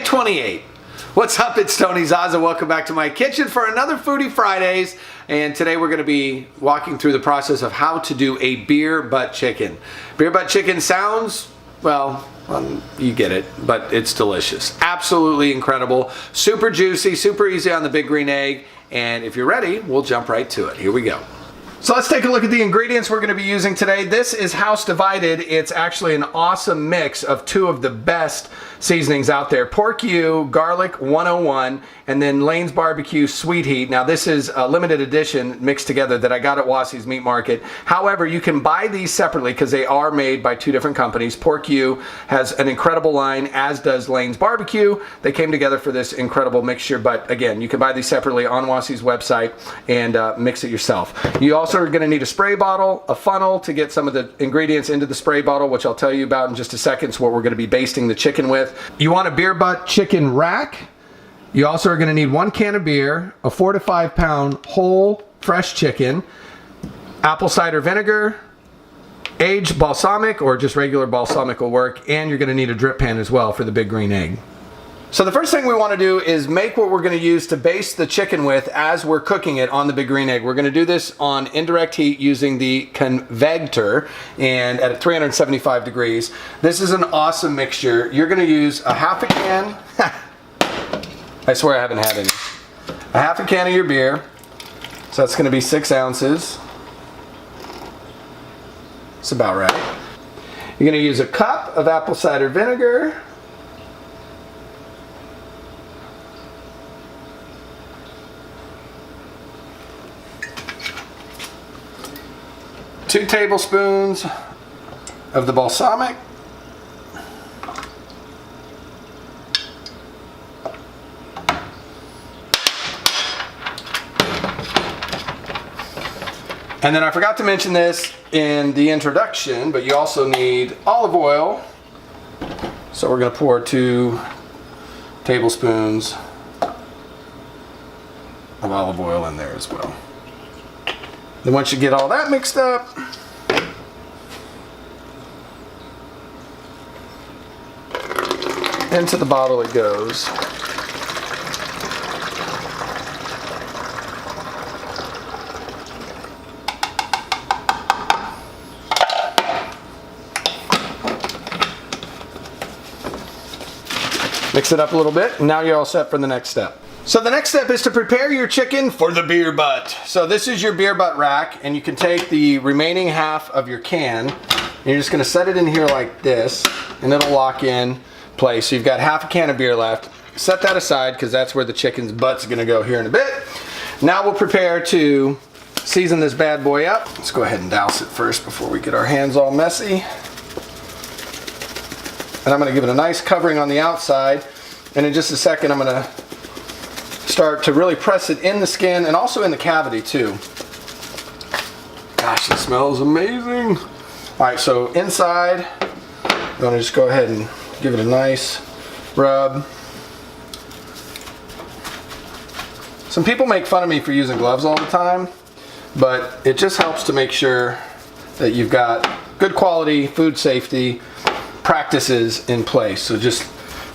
28. What's up? It's Tony Zazza. Welcome back to my kitchen for another Foodie Fridays. And today we're going to be walking through the process of how to do a beer butt chicken. Beer butt chicken sounds, well, you get it, but it's delicious. Absolutely incredible. Super juicy, super easy on the big green egg. And if you're ready, we'll jump right to it. Here we go. So let's take a look at the ingredients we're going to be using today. This is house divided. It's actually an awesome mix of two of the best seasonings out there. Pork U, Garlic 101, and then Lane's Barbecue Sweet Heat. Now this is a limited edition mixed together that I got at Wassey's Meat Market. However, you can buy these separately because they are made by two different companies. Pork U has an incredible line, as does Lane's Barbecue. They came together for this incredible mixture, but again, you can buy these separately on Wassey's website and mix it yourself. You also are going to need a spray bottle, a funnel to get some of the ingredients into the spray bottle, which I'll tell you about in just a second. It's what we're going to be basting the chicken with. You want a beer butt chicken rack. You also are going to need 1 can of beer, a 4 to 5 pound whole fresh chicken, apple cider vinegar, aged balsamic or just regular balsamic will work, and you're going to need a drip pan as well for the big green egg. So the first thing we want to do is make what we're going to use to baste the chicken with as we're cooking it on the big green egg. We're going to do this on indirect heat using the ConvEGGtor and at 375 degrees. This is an awesome mixture. You're going to use a half a can. I swear I haven't had any. A half a can of your beer. So that's going to be 6 ounces. It's about right. You're going to use a cup of apple cider vinegar. Two tablespoons of the balsamic. And then I forgot to mention this in the introduction, but you also need olive oil. So we're going to pour 2 tablespoons of olive oil in there as well. Then once you get all that mixed up, into the bottle it goes. Mix it up a little bit, and now you're all set for the next step. So the next step is to prepare your chicken for the beer butt. So this is your beer butt rack, and you can take the remaining half of your can, and you're just gonna set it in here like this, and it'll lock in place. So you've got half a can of beer left. Set that aside, because that's where the chicken's butt's gonna go here in a bit. Now we'll prepare to season this bad boy up. Let's go ahead and douse it first before we get our hands all messy. And I'm gonna give it a nice covering on the outside, and in just a second I'm gonna start to really press it in the skin and also in the cavity too. Gosh, it smells amazing. All right, so inside, I'm gonna just go ahead and give it a nice rub. Some people make fun of me for using gloves all the time, but it just helps to make sure that you've got good quality food safety practices in place. So just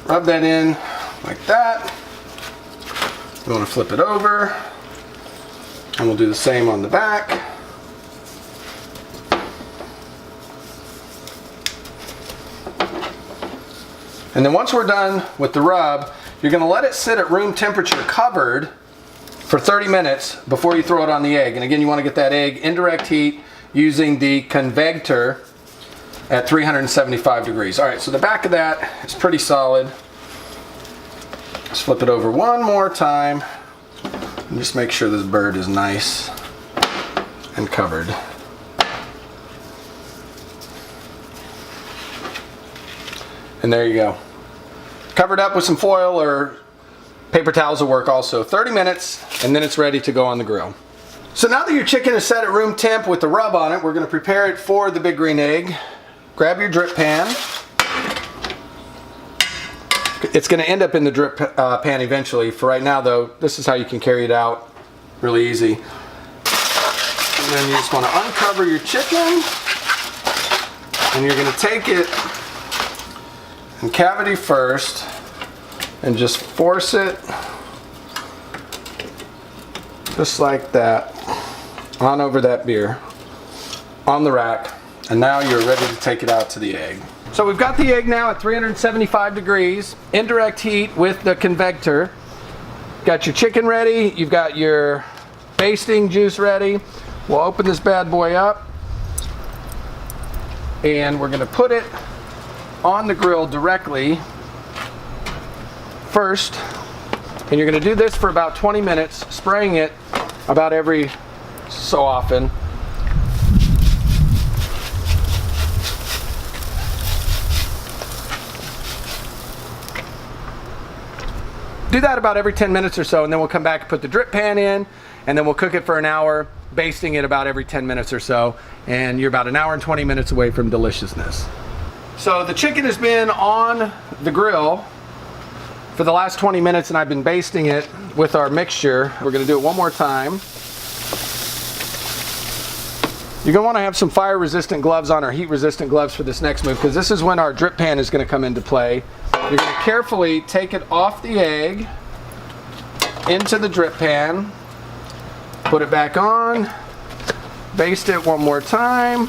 rub that in like that. You want to flip it over, and we'll do the same on the back. And then once we're done with the rub, you're going to let it sit at room temperature covered for 30 minutes before you throw it on the egg. And again, you want to get that egg indirect heat using the ConvEGGtor at 375 degrees. All right, so the back of that is pretty solid. Let's flip it over one more time and just make sure this bird is nice and covered. And there you go. Covered up with some foil or paper towels will work also. 30 minutes, and then it's ready to go on the grill. So now that your chicken is set at room temp with the rub on it, we're going to prepare it for the big green egg. Grab your drip pan. It's going to end up in the drip pan eventually. For right now though, this is how you can carry it out really easy. And then you just want to uncover your chicken, and you're going to take it in cavity first and just force it just like that on over that beer on the rack, and now you're ready to take it out to the egg. So we've got the egg now at 375 degrees, indirect heat with the ConvEGGtor. Got your chicken ready, you've got your basting juice ready. We'll open this bad boy up and we're gonna put it on the grill directly first, and you're gonna do this for about 20 minutes, spraying it about every so often. Do that about every 10 minutes or so, and then we'll come back and put the drip pan in, and then we'll cook it for an hour, basting it about every 10 minutes or so, and you're about an hour and 20 minutes away from deliciousness. So the chicken has been on the grill for the last 20 minutes, and I've been basting it with our mixture. We're gonna do it one more time. You're gonna wanna have some fire resistant gloves on, or heat resistant gloves for this next move, because this is when our drip pan is gonna come into play. You're gonna carefully take it off the egg, into the drip pan, put it back on, baste it one more time,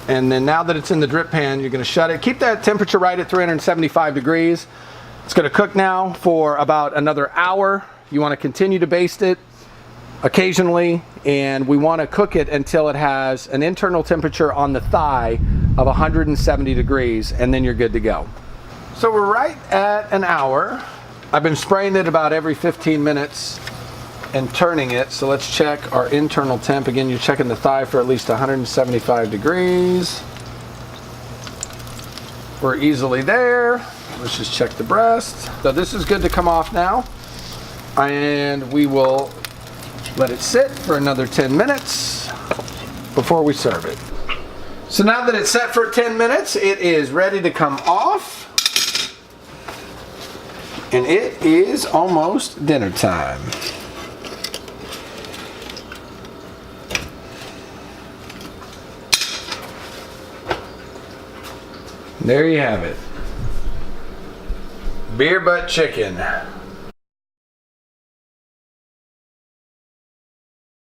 and then now that it's in the drip pan, you're gonna shut it. Keep that temperature right at 375 degrees. It's gonna cook now for about another hour. You wanna continue to baste it occasionally, and we want to cook it until it has an internal temperature on the thigh of 170 degrees, and then you're good to go. So we're right at an hour. I've been spraying it about every 15 minutes and turning it, so let's check our internal temp. Again, you're checking the thigh for at least 175 degrees. We're easily there. Let's just check the breast. So this is good to come off now, and we will let it sit for another 10 minutes before we serve it. So now that it's set for 10 minutes, it is ready to come off. And it is almost dinner time. There you have it. Beer butt chicken.